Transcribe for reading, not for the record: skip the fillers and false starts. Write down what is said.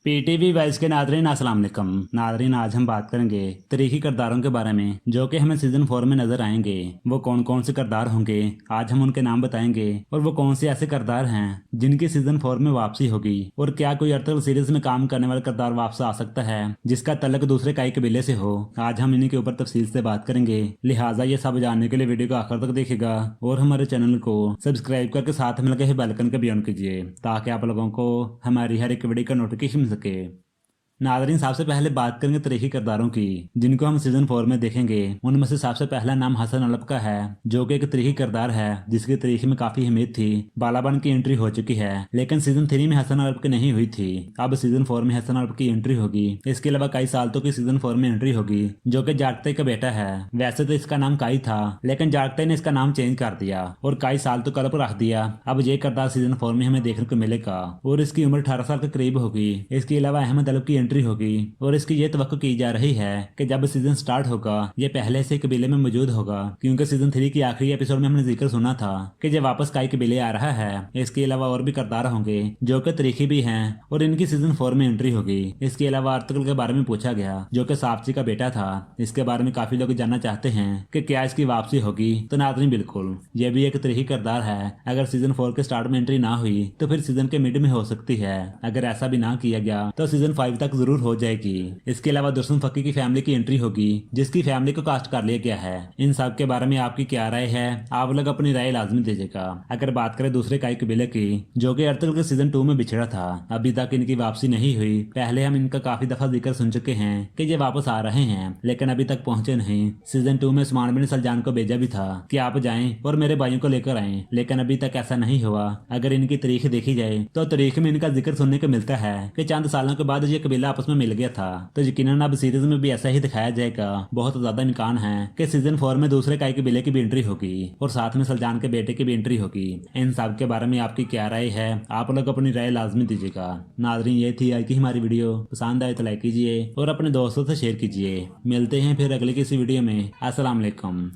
PTV vice के Nadreen अस्सलाम वालेकुम। नादरीन, आज हम बात करेंगे तरीकी किरदारों के बारे में जो कि हमें सीजन 4 में नजर आएंगे। वो कौन कौन से किरदार होंगे, आज हम उनके नाम बताएंगे और वो कौन से ऐसे किरदार हैं जिनकी सीजन 4 में वापसी होगी। और क्या कोई अर्तल सीरीज में काम करने वाला किरदार वापस आ सकता है जिसका तल्लुक दूसरे काई कबीले से हो। आज हम इन्हीं के ऊपर तफसील से बात करेंगे, लिहाजा ये सब जानने के लिए वीडियो को आखिर तक देखिएगा और हमारे चैनल को सब्सक्राइब करके साथ में लगे बेल आइकन का भी ऑन कीजिए ताकि आप लोगों को हमारी हर एक वीडियो का नोटिफिकेशन मिल सके। नादरीन, सबसे पहले बात करेंगे तरीकी किरदारों की जिनको हम सीजन 4 में देखेंगे। उनमें से सबसे पहला नाम हसन अलप का है जो कि एक तरीकी किरदार है जिसकी तरीकी में काफी अहमियत थी। बालाबन की एंट्री हो चुकी है लेकिन सीजन 3 में हसन अलप की नहीं हुई थी। अब सीजन 4 में हसन अलप की एंट्री होगी। इसके अलावा कई साल्तों की सीजन 4 में एंट्री होगी जो कि जागते का बेटा है। वैसे तो इसका नाम काई था लेकिन जागते ने इसका नाम चेंज कर दिया और कई साल्तों का अलप रख दिया। अब ये किरदार सीजन 4 में हमें देखने को मिलेगा और इसकी उम्र 18 साल के करीब होगी। इसके अलावा अहमद अलप की एंट्री होगी और इसकी ये तवक्को की जा रही है कि जब सीजन स्टार्ट होगा ये पहले से कबीले में मौजूद होगा, क्योंकि सीजन 3 की आखिरी एपिसोड में हमने जिक्र सुना था कि जब वापस काई कबीले आ रहा है। इसके अलावा और भी किरदार होंगे जो कि तरीकी भी हैं और इनकी सीजन 4 में एंट्री होगी। इसके अलावा अर्तुगरुल के बारे में पूछा गया जो कि साफची का बेटा था। इसके बारे में काफी लोग जानना चाहते हैं कि क्या इसकी वापसी होगी। तो नाज़रीन, बिल्कुल ये भी एक तरीकी किरदार है। अगर सीजन 4 के स्टार्ट में एंट्री ना हुई तो फिर सीजन के मिड में हो सकती है। अगर ऐसा भी ना किया गया तो सीजन 5 तक जरूर हो जाएगी। इसके अलावा दुर्सन फकी की फैमिली की एंट्री होगी जिसकी फैमिली को कास्ट कर लिया गया है। इन सब के बारे में आपकी क्या राय है, आप लोग अपनी राय लाजमी दीजिएगा। अगर बात करें दूसरे काई कबीले की जो कि अर्तुगरुल के सीजन 2 में बिछड़ा था, अभी तक इनकी वापसी नहीं हुई। पहले हम इनका काफी दफा जिक्र सुन चुके हैं कि ये वापस आ रहे हैं लेकिन अभी तक पहुंचे नहीं। सीजन 2 में उस्मान बिन सलजान को भेजा भी था कि आप जाएं और मेरे भाइयों को लेकर आएं, लेकिन अभी तक ऐसा नहीं हुआ। अगर इनकी तारीख देखी जाए तो तारीख में इनका जिक्र सुनने को मिलता है कि चंद सालों के बाद ये कबीला आपस में मिल गया था। तो यकीनन अब सीरीज में भी ऐसा ही दिखाया जाएगा। बहुत ज्यादा इम्कान है कि सीजन 4 में दूसरे काई कबीले की भी एंट्री होगी और साथ में सलजान के बेटे की भी एंट्री होगी। इन सब के बारे में आपकी क्या राय है, आप लोग अपनी राय लाजमी दीजिएगा। नाज़रीन, ये थी आज की हमारी वीडियो। पसंद आए तो लाइक कीजिए और अपने दोस्तों से शेयर कीजिए। मिलते हैं फिर अगले किसी वीडियो में। अस्सलाम वालेकुम।